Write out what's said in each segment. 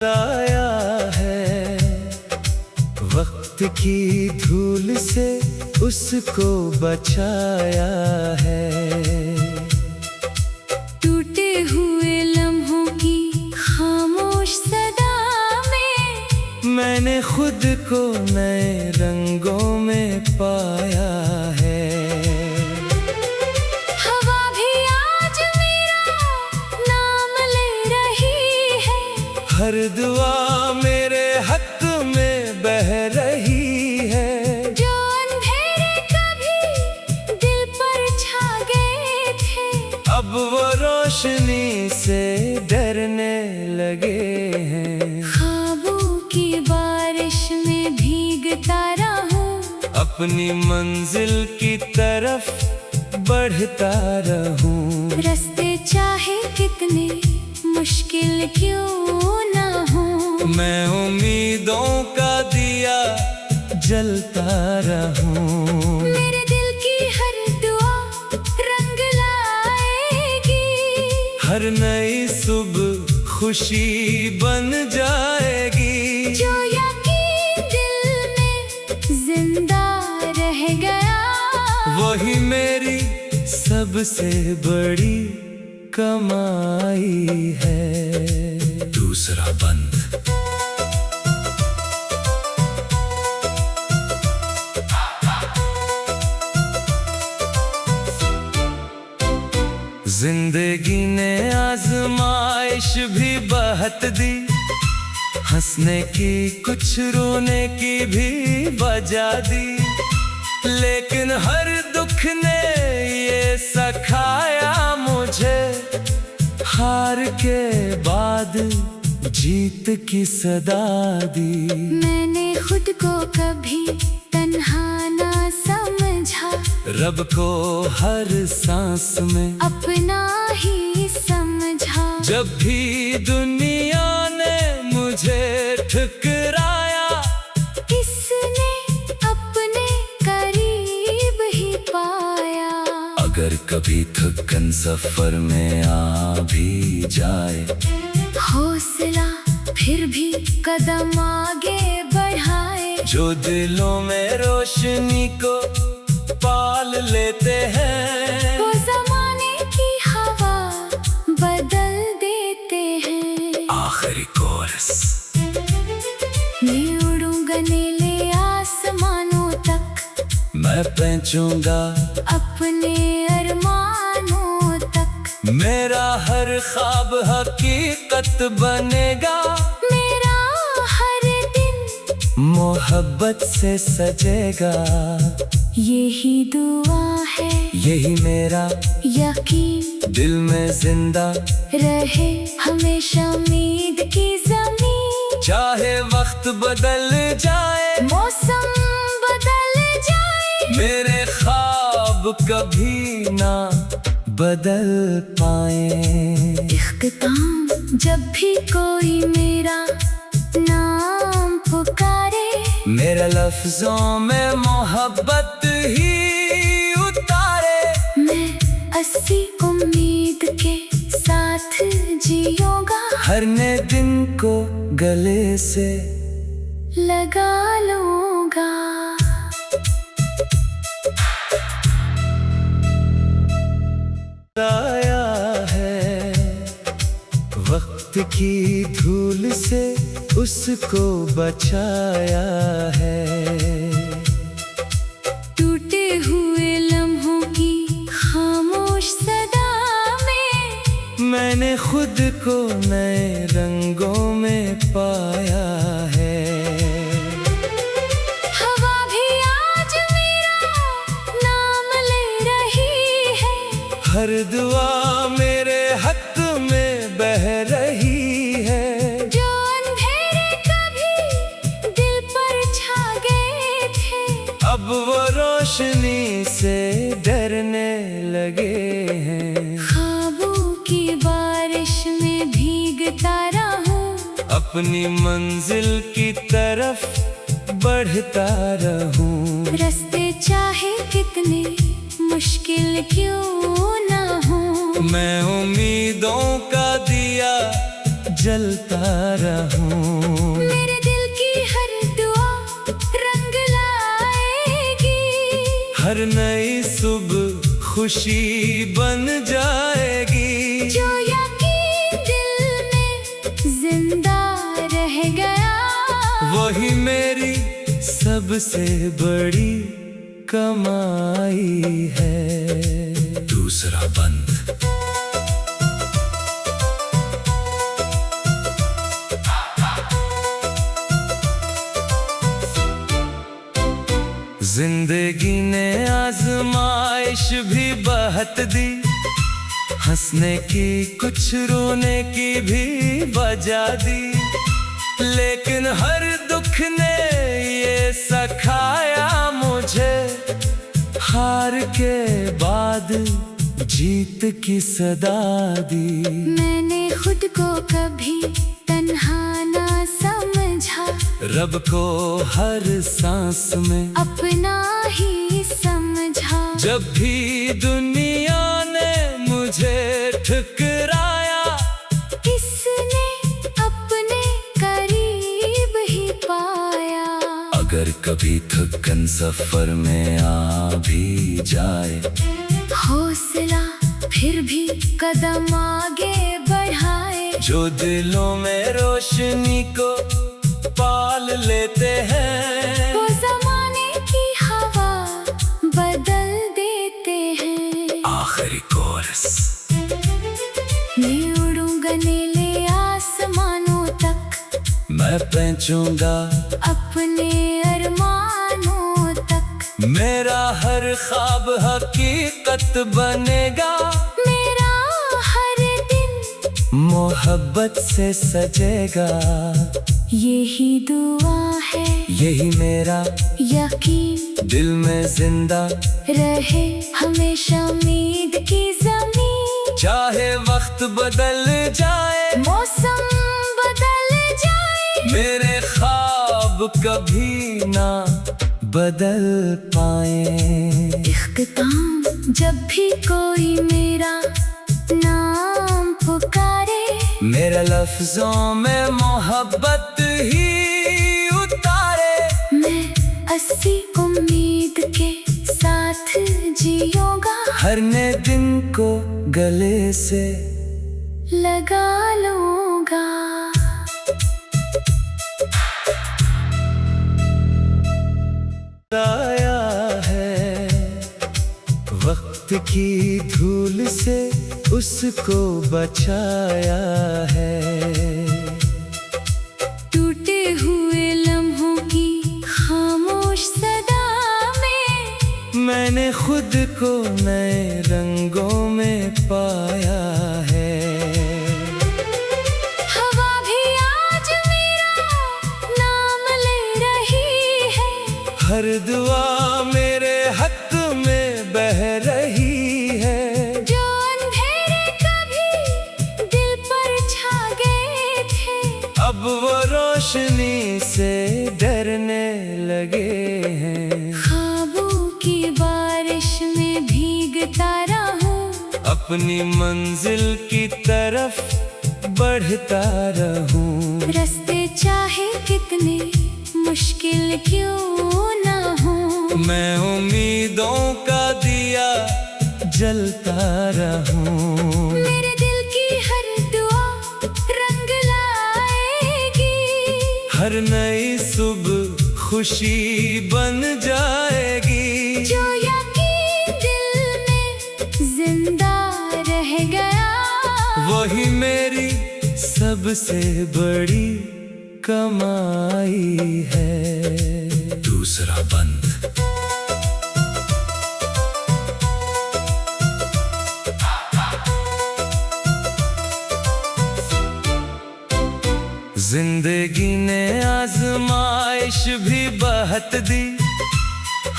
आया है वक्त की धूल से उसको बचाया है। टूटे हुए लम्हों की खामोश सदा में मैंने खुद को नए रंगों में पाया है। हवा भी आज मेरा नाम ले रही है। हर दुआ मेरे हक में बह रही है। जो अंधेरे कभी दिल पर छा गए थे अब वो रोशनी से डरने लगे हैं। ख्वाबों की बारिश में भीगता रहूं, अपनी मंजिल की तरफ बढ़ता रहूं। रास्ते चाहे कितने मुश्किल क्यों ना हो, मैं उम्मीदों का दिया जलता रहूं। मेरे दिल की हर दुआ रंग लाएगी। हर नई सुबह खुशी बन जाएगी। जो यकीन दिल में जिंदा रह गया, वही मेरी सबसे बड़ी कमाई है। दूसरा बंद। जिंदगी ने आजमाइश भी बहुत दी, हंसने की कुछ रोने की भी वजह दी। लेकिन हर दुख ने ये सिखाया मुझे, हार के बाद जीत की सदा दी। मैंने खुद को कभी तन्हा ना समझा, रब को हर सांस में अपना ही समझा। जब भी दुनिया ने मुझे ठुकराया, इसने अपने करीब ही पाया। अगर कभी थकन सफर में आ भी जाए, हौसला फिर भी कदम आगे बढ़ाए। जो दिलों में रोशनी को पाल लेते हैं, वो जमाने की हवा बदल देते हैं। आखिरी कोरस। मैं उड़ूंगा नीले आसमानों तक, मैं पहुंचूंगा अपने अरमानों तक। मेरा हर ख्वाब हकीकत बनेगा। मेरा हर दिन मोहब्बत से सजेगा। यही दुआ है, यही मेरा यकीन दिल में जिंदा रहे हमेशा उम्मीद की ज़मीन। चाहे वक्त बदल जाए, मौसम बदल जाए, मेरे ख्वाब कभी ना बदल पाए। इख्तिताम जब भी कोई मेरा नाम पुकारे, मेरे लफ्जों में मोहब्बत ही उतारे। मैं अस्सी उम्मीद के साथ जियूंगा। हर नए दिन को गले से लगा लूंगा। आया है वक्त की धूल से उसको बचाया है। टूटे हुए लम्हों की खामोश सदा में मैंने खुद को नए रंगों में पाया है। हवा भी आज मेरा नाम ले रही है। हर दुआ मेरे हक में बह रही है। जो अंधेरे कभी दिल पर छा गए थे, अब वो रोशनी से डरने लगे हैं। ख्वाबों की बारिश में भीगता रहूं, अपनी मंजिल की तरफ बढ़ता रहूं। रास्ते चाहे कितने मुश्किल क्यों ना हो, मैं उम्मीदों का दिया जलता रहूं। मेरे दिल की हर दुआ रंग लाएगी, हर नई सुबह खुशी बन जाएगी। जो यकीन दिल में जिंदा रह गया, वही मेरी सबसे बड़ी कमाई है। दूसरा बंद। जिंदगी ने आजमाइश भी बहुत दी, हंसने की कुछ रोने की भी वजह दी, लेकिन हर दुख ने ये सिखाया मुझे, हार के बाद जीत की सदा दी। मैंने खुद को कभी तन्हा ना समझा, रब को हर सांस में अपना ही समझा। जब भी दुनिया ने मुझे ठुकराया, इसने अपने करीब ही पाया। अगर कभी थकन सफर में आ भी जाए, हौसला फिर भी कदम आगे बढ़ाए। जो दिलों में रोशनी को पाल लेते हैं, वो ज़माने की हवा बदल देते हैं। आखिरी कोरस। मैं उड़ूंगा नीले आसमानों तक, मैं पहुंचूंगा अपने अरमानों तक। मेरा हर ख्वाब हकीकत बनेगा, मेरा हर दिन मोहब्बत से सजेगा। यही दुआ है, यही मेरा यकीन दिल में जिंदा रहे हमेशा उम्मीद की ज़मीन। चाहे वक्त बदल जाए, मौसम बदल जाए, मेरे ख्वाब कभी ना बदल पाए। इख्तिताम जब भी कोई मेरा नाम पुकारे, मेरे लफ्जों में मोहब्बत ही उतारे। मैं अस्सी उम्मीद के साथ जियूंगा, हर नए दिन को गले से लगा लूंगा। आया है वक्त की धूल से, उसको बचाया है। टूटे हुए लम्हों की खामोश सदा में, मैंने खुद को नए रंगों में पाया है। हवा भी आज मेरा नाम ले रही है, हर दुआ मेरे हक में बह रही है। जो अंधेरे कभी दिल पर छा गए थे, अब वो रोशनी से डरने लगे हैं। ख्वाबों की बारिश में भीगता रहूं, अपनी मंजिल की तरफ बढ़ता रहूं। रास्ते चाहे कितने मुश्किल क्यों ना हो, मैं उम्मीदों का दिया जलता रहूं। मेरे दिल की हर दुआ रंग लाएगी, हर नई सुबह खुशी बन जाएगी। जो यकीन दिल में जिंदा रह गया, वही मेरी सबसे बड़ी कमाई है। दूसरा बंद। जिंदगी ने आजमाइश भी बहुत दी,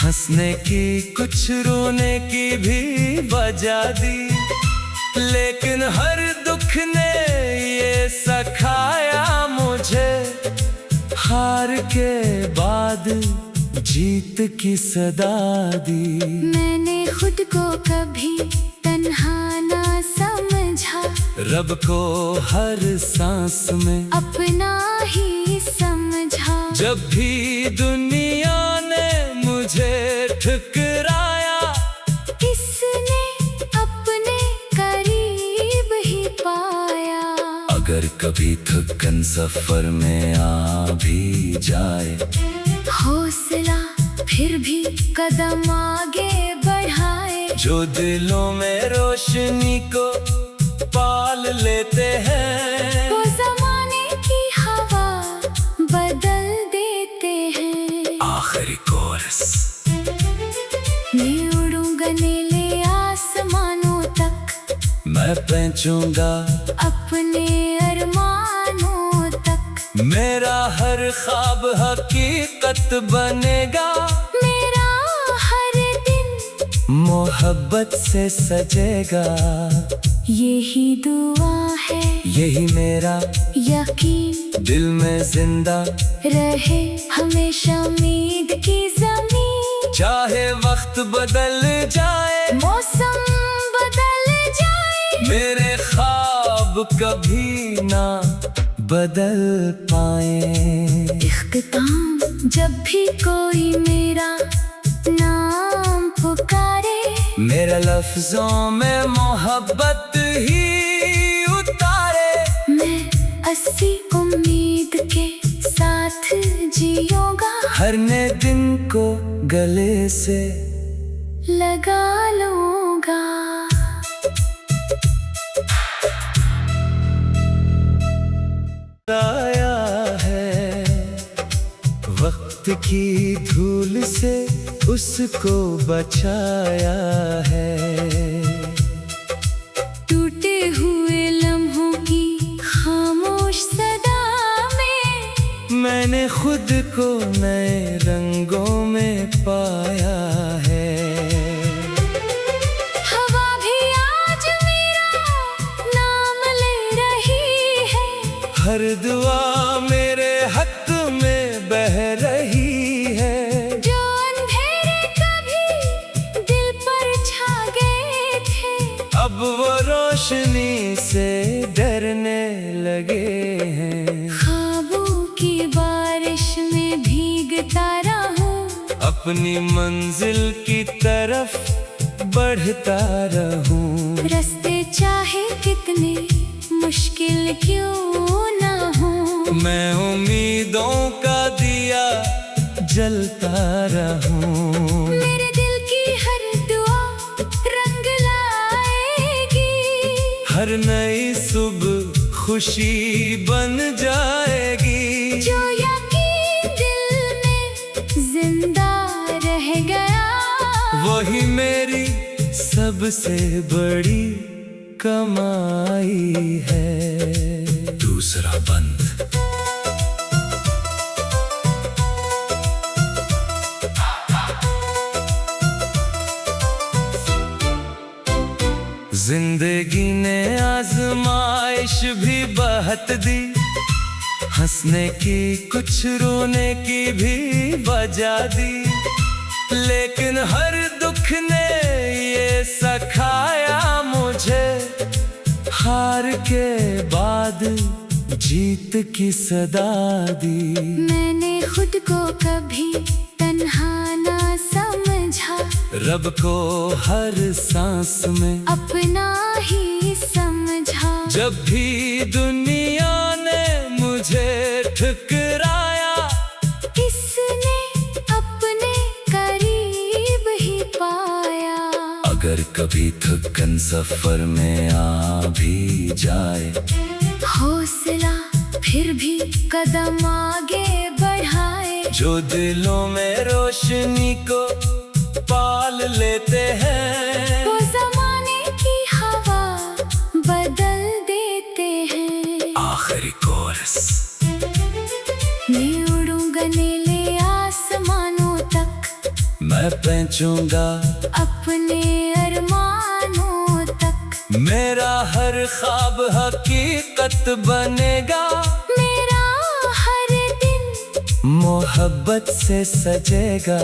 हंसने की कुछ रोने की भी वजह दी, लेकिन हर दुख ने ये सिखाया मुझे, हार के बाद जीत की सदा दी। मैंने खुद को कभी तन्हा ना समझा, रब को हर सांस में अपना ही समझा। जब भी दुनिया ने मुझे ठुकराया, इसने अपने करीब ही पाया। अगर कभी थकन सफर में आ भी जाए, हौसला फिर भी कदम आगे बढ़ाए। जो दिलों में रोशनी को पाल लेते हैं, वो ज़माने की हवा बदल देते हैं। आखिरी कोरस। मैं उड़ूंगा नीले आसमानों तक, मैं पहुंचूंगा अपने अरमानों तक। मेरा हर ख्वाब हकीकत बनेगा, मेरा हर दिन मोहब्बत से सजेगा। यही दुआ है, यही मेरा यकीन दिल में जिंदा रहे हमेशा उम्मीद की ज़मीन। चाहे वक्त बदल जाए, मौसम बदल जाए, मेरे ख्वाब कभी ना बदल पाए। इख्तिताम जब भी कोई मेरा नाम पुकारे, मेरे लफ्जों में मोहब्बत ही उतारे। मैं अस्सी उम्मीद के साथ जियूंगा, हर नए दिन को गले से लगा लूंगा। आया है वक्त की धूल से, उसको बचाया है। टूटे हुए लम्हों की खामोश सदा में, मैंने खुद को नए रंगों में पाया है। हवा भी आज मेरा नाम ले रही है। हर दुआ मेरे हक में बह रही है। जो अंधेरे कभी दिल पर छा गए थे, अब वो रोशनी से डरने लगे हैं। ख्वाबों की बारिश में भीगता रहूं, अपनी मंजिल की तरफ बढ़ता रहूं। रास्ते चाहे कितने मुश्किल क्यों ना हो, मैं उम्मीदों का दिया जलता रहूं। मेरे दिल की हर दुआ रंग लाएगी। हर नई सुबह खुशी बन जाएगी। जो यकीन दिल में जिंदा रह गया, वही मेरी सबसे बड़ी कमाई है। दूसरा बंद। जिंदगी ने आजमाइश भी बहुत दी, हंसने की कुछ रोने की भी वजह दी। लेकिन हर दुख ने ये सिखाया मुझे, हार के बाद जीत की सदा दी। मैंने खुद को कभी तन्हा ना समझा, रब को हर सांस में अपना ही समझा। जब भी दुनिया ने मुझे ठुकराया, इसने अपने करीब ही पाया। अगर कभी थकन सफर में आ भी जाए, हौसला फिर भी कदम आगे बढ़ाए। जो दिलों में रोशनी को पाल लेते हैं, वो ज़माने की हवा बदल देते हैं। आखिरी कोरस। मैं उड़ूंगा नीले आसमानों तक, मैं पहुंचूंगा अपने अरमानों तक। मेरा हर ख्वाब हकीकत बनेगा, मेरा हर दिन मोहब्बत से सजेगा।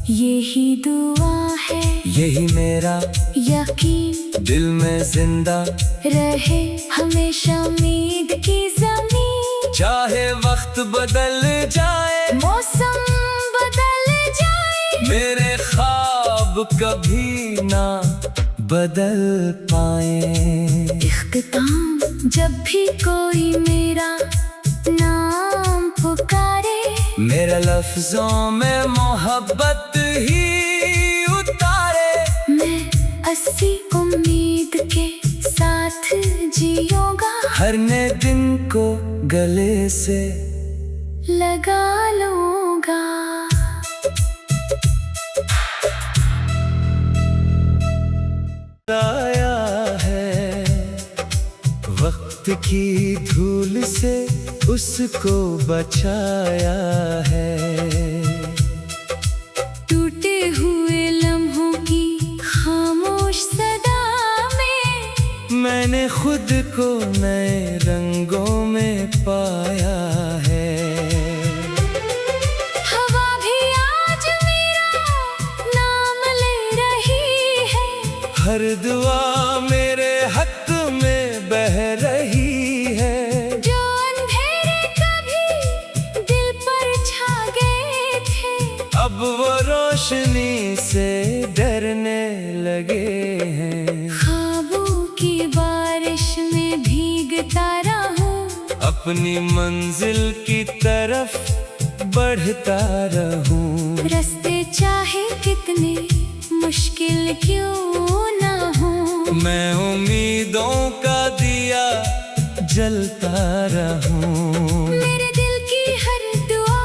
यही दुआ है, यही मेरा यकीन दिल में जिंदा रहे हमेशा उम्मीद की ज़मीन। चाहे वक्त बदल जाए, मौसम बदल जाए, मेरे ख्वाब कभी ना बदल पाए। इख्तिताम जब भी कोई मेरा नाम पुकारे, मेरे लफ्जों में मोहब्बत ही उतारे। मैं अस्सी उम्मीद के साथ जियूंगा, हर नए दिन को गले से लगा लूंगा। आया है वक्त की धूल से, उसको बचाया है। टूटे हुए लम्हों की खामोश सदा में, मैंने खुद को नए रंगों में पाया है। हवा भी आज मेरा नाम ले रही है, हर दुआ मेरे हक में बह रही है। जो अंधेरे कभी दिल पर छा गए थे, अब वो रोशनी से डरने लगे हैं। ख्वाबों की बारिश में भीगता रहूं, अपनी मंजिल की तरफ बढ़ता रहूं। रास्ते चाहे कितने मुश्किल क्यों ना हो, मैं उम्मीदों का दिया जलता रहूं। मेरे दिल की हर दुआ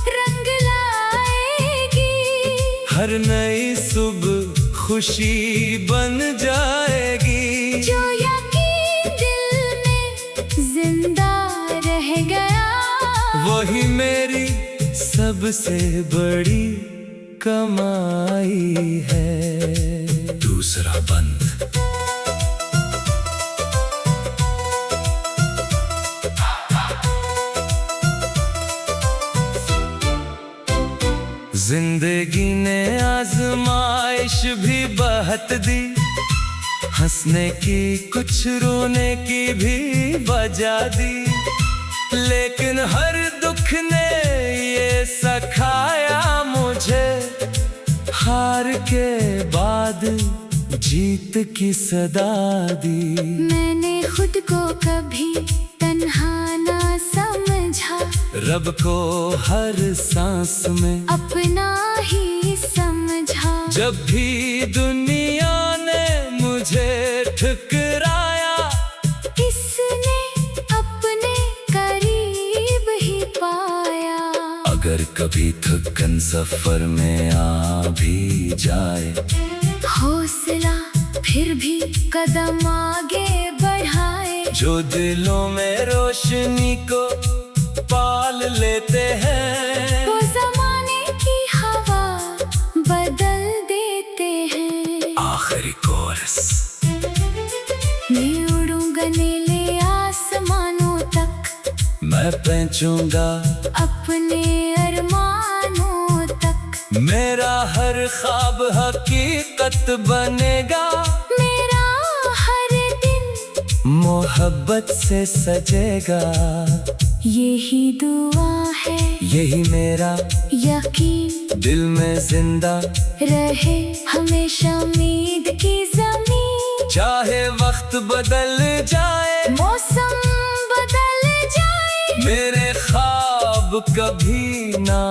रंग लाएगी, हर नई सुबह खुशी बन जाएगी। जो यकीन दिल में जिंदा रह गया, वही मेरी सबसे बड़ी कमाई है। दूसरा बंद। जिंदगी ने आजमाइश भी बहुत दी, हंसने की कुछ रोने की भी वजह दी। लेकिन हर दुख ने ये सिखाया मुझे, हार के बाद जीत की सदा दी। मैंने खुद को कभी तन्हा ना समझा, रब को हर सांस में अपना ही समझा। जब भी दुनिया ने मुझे ठुकराया, इसने अपने करीब ही पाया। अगर कभी थकन सफर में आ भी जाए, हौसला फिर भी कदम आगे बढ़ाए। जो दिलों में रोशनी को पाल लेते हैं, वो जमाने की हवा बदल देते हैं। आखिरी कोरस। मैं उड़ूंगा नीले आसमानों तक, मैं पहुंचूंगा अपने अरमानों तक। मेरा हर ख्वाब हकीकत बनेगा, मेरा हर दिन मोहब्बत से सजेगा। यही दुआ है, यही मेरा यकीन दिल में जिंदा रहे हमेशा उम्मीद की ज़मीन। चाहे वक्त बदल जाए, मौसम बदल जाए, मेरे ख्वाब कभी ना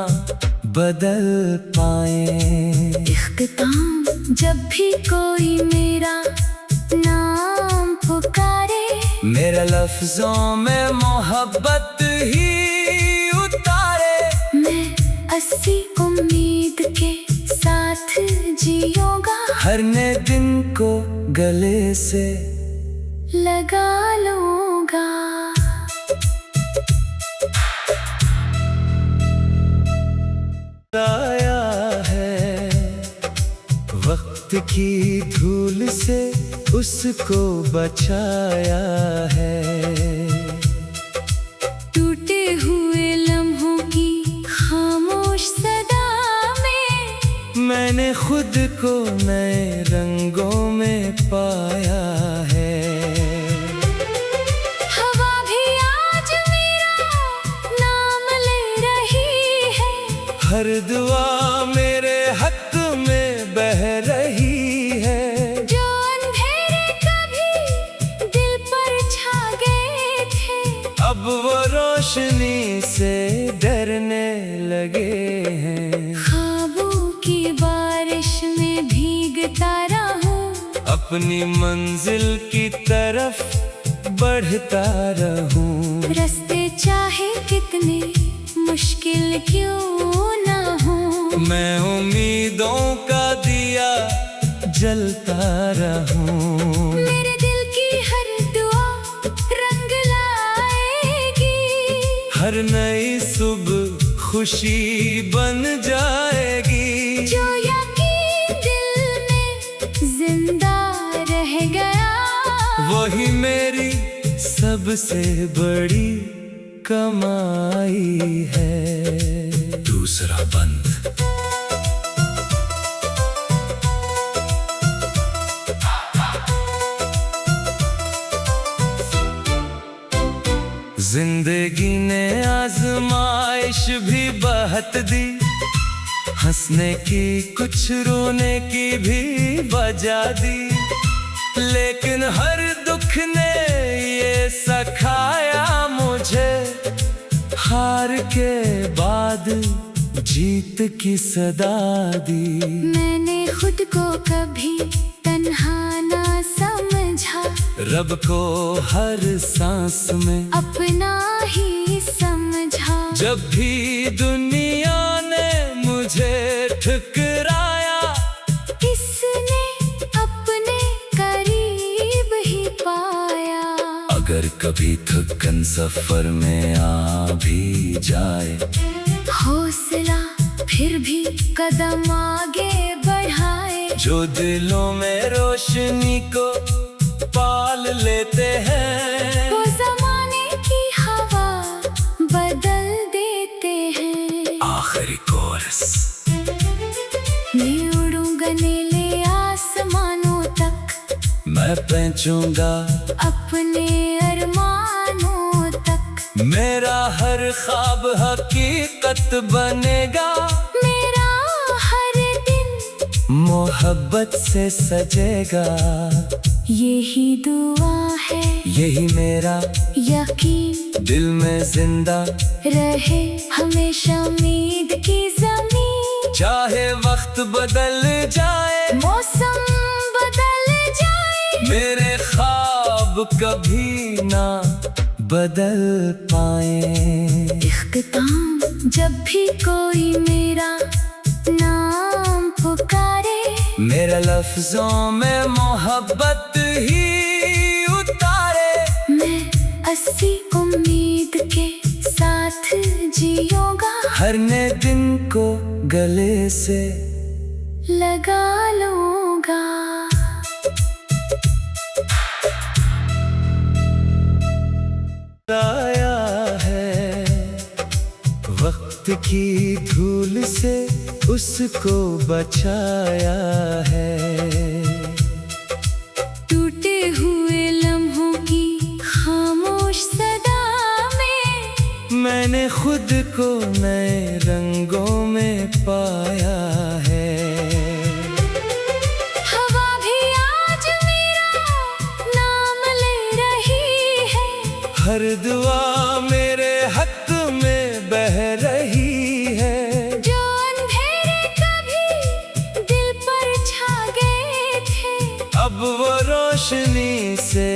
बदल पाए। इख्तिताम जब भी कोई मेरा नाम पुकारे, मेरे लफ्जों में मोहब्बत ही उतारे। मैं अस्सी उम्मीद के साथ जियूंगा, हर नए दिन को गले से लगा लूंगा। आया है वक्त की धूल से, उसको बचाया है। टूटे हुए लम्हों की खामोश सदा में, मैंने खुद को नए रंगों में पाया है। हवा भी आज मेरा नाम ले रही है। हर दुआ मेरे हक में बह रही है। जो अंधेरे कभी दिल पर छा गए थे, अब वो रोशनी से डरने लगे हैं। ख्वाबों की बारिश में भीगता रहूं, अपनी मंजिल की तरफ बढ़ता रहूं। रास्ते चाहे कितने मुश्किल क्यों ना हो, मैं उम्मीदों का दिया जलता रहूं। मेरे दिल की हर दुआ रंग लाएगी। हर नई सुबह खुशी बन जाएगी। जो यकीन दिल में जिंदा रह गया, वही मेरी सबसे बड़ी कमाई है। दूसरा बंद। जिंदगी ने आजमाइश भी बहुत दी, हंसने की कुछ रोने की भी वजह दी। लेकिन हर दुख ने ये सिखाया मुझे, हार के बाद जीत की सदा दी। मैंने खुद को कभी तन्हा ना समझा, रब को हर सांस में अपना ही समझा। जब भी दुनिया ने मुझे ठुकराया, इसने अपने करीब ही पाया। अगर कभी थकन सफर में आ भी जाए, हौसला फिर भी कदम आगे बढ़ाए। जो दिलों में रोशनी को पाल लेते हैं, वो ज़माने की हवा बदल देते हैं। आखिरी कोरस। मैं उड़ूंगा नीले आसमानों तक, मैं पहुंचूंगा अपने अरमानों तक। मेरा हर ख्वाब हकीकत बनेगा। मेरा हर दिन मोहब्बत से सजेगा। यही दुआ है, यही मेरा यकीन दिल में जिंदा रहे हमेशा उम्मीद की ज़मीन। चाहे वक्त बदल जाए, मौसम बदल जाए, मेरे ख्वाब कभी ना बदल पाए। इख्तिताम जब भी कोई मेरा नाम पुकारे, मेरे लफ्जों में मोहब्बत ही उतारे। मैं अस्सी उम्मीद के साथ जियूंगा। हर नए दिन को गले से लगा लूंगा। आया है वक्त की धूल से, उसको बचाया है। टूटे हुए लम्हों की खामोश सदा में, मैंने खुद को नए रंगों में पाया है। हवा भी आज मेरा नाम ले रही है। हर दुआ मेरे हक में बह रही है। जो अंधेरे कभी दिल पर छा गए थे, अब वो रोशनी से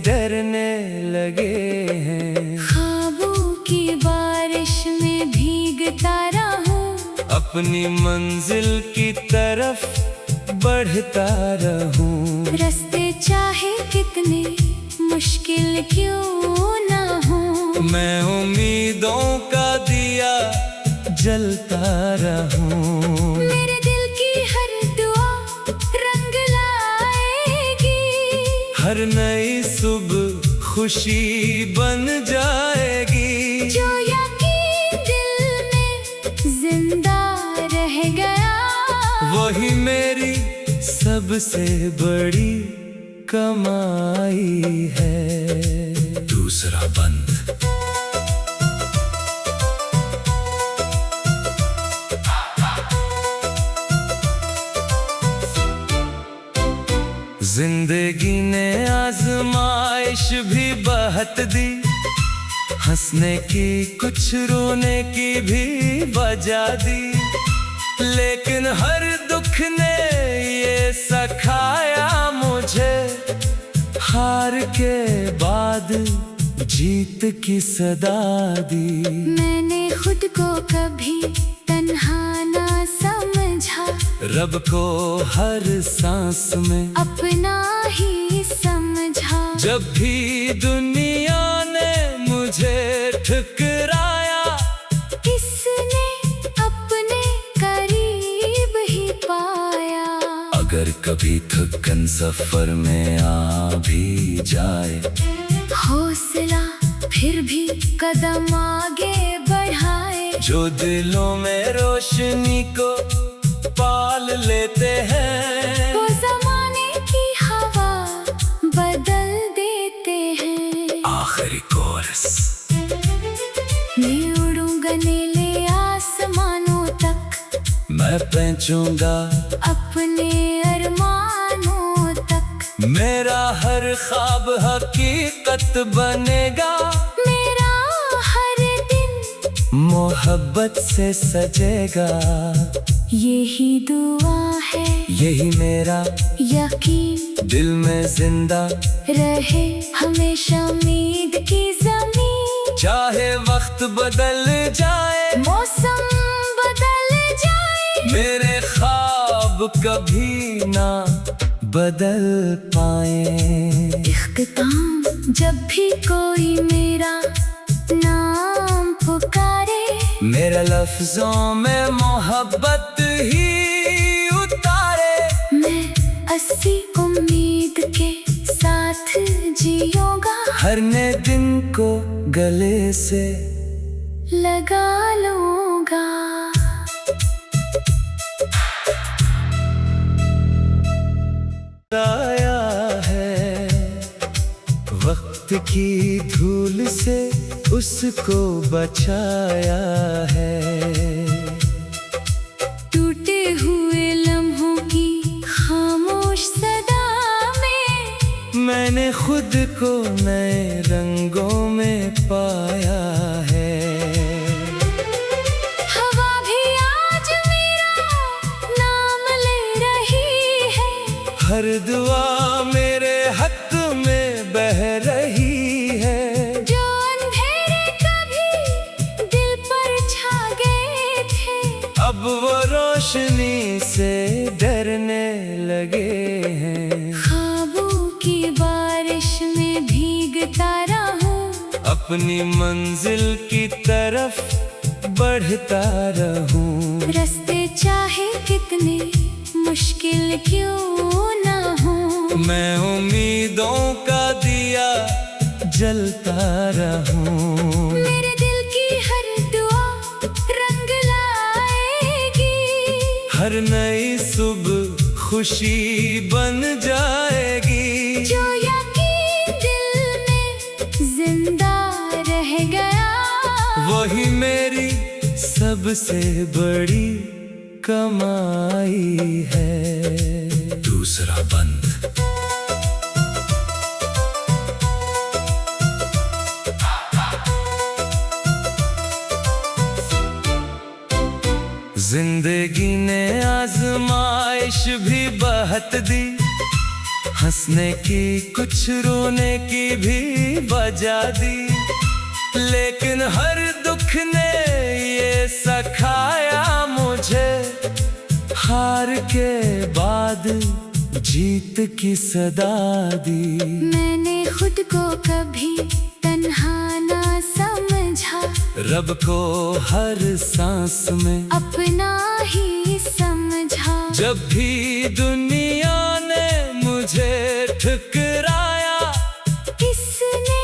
डरने लगे हैं। ख्वाबों की बारिश में भीगता रहूं, अपनी मंजिल की तरफ बढ़ता रहूं। रास्ते चाहे कितने मुश्किल क्यों ना हो, मैं उम्मीदों का दिया जलता रहूं। मेरे दिल की हर दुआ रंग लाएगी। हर नई सुबह खुशी बन जाएगी। जो यकीन दिल में जिंदा रह गया, वो वही मेरी सबसे बड़ी कमाई है। दूसरा बंद। जिंदगी ने आजमाइश भी बहुत दी, हंसने की कुछ रोने की भी वजह दी, लेकिन हर दुख ने ये सिखाया मुझे, हार के बाद जीत की सदा दी। मैंने खुद को कभी तन्हा ना समझा, रब को हर सांस में अपना ही समझा। जब भी दुनिया ने मुझे ठुकराया, इसने अपने करीब ही पाया। अगर कभी थकन सफर में आ भी जाए, हौसला फिर भी कदम आगे बढ़ाए। जो दिलों में रोशनी को पाल लेते हैं, वो जमाने की हवा बदल देते हैं। आखिरी कोरस। मैं उड़ूंगा नीले आसमानों तक, मैं पहुंचूंगा अपने अरमानों तक। मेरा हर ख्वाब हकीकत बनेगा, मेरा हर दिन मोहब्बत से सजेगा। यही दुआ है, यही मेरा यकीन दिल में जिंदा रहे हमेशा उम्मीद की ज़मीन। चाहे वक्त बदल जाए, मौसम बदल जाए, मेरे ख्वाब कभी ना बदल पाए। इख्तिताम जब भी कोई मेरा नाम पुकारे, मेरे लफ्जों में मोहब्बत ही उतारे। मैं अस्सी उम्मीद के साथ जियूंगा, हर नए दिन को गले से लगा लूंगा। आया है वक्त की धूल से, उसको बचाया है। टूटे हुए लम्हों की खामोश सदा में, मैंने खुद को नए रंगों में पाया है। हवा भी आज मेरा नाम ले रही है, हर दुआ मेरे हक में बह रही है। जो अंधेरे कभी दिल पर छा गए थे, अब वो रोशनी से डरने लगे हैं। ख्वाबों की बारिश में भीगता रहूं, अपनी मंजिल की तरफ बढ़ता रहूं। रास्ते चाहे कितने मुश्किल क्यों ना हो, मैं उम्मीदों का दिया जलता रहूं। मेरे दिल की हर दुआ रंग लाएगी, हर नई सुबह खुशी बन जाएगी। जो यकीन दिल में जिंदा रह गया, वही मेरी सबसे बड़ी कमाई है। दूसरा बंद। जिंदगी ने आजमाइश भी बहुत दी, हंसने की कुछ रोने की भी वजह दी, लेकिन हर दुख ने ये सिखाया मुझे, हार के बाद जीत की सदा दी। मैंने खुद को कभी तन्हा ना समझा, रब को हर सांस में अपना ही समझा। जब भी दुनिया ने मुझे ठुकराया, इसने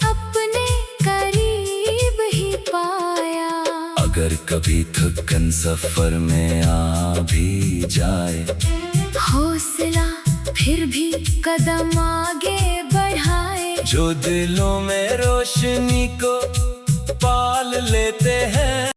अपने करीब ही पाया। अगर कभी थकन सफर में आ भी जाए, हौसला फिर भी कदम आगे बढ़ाए। जो दिलों में रोशनी को पाल लेते हैं।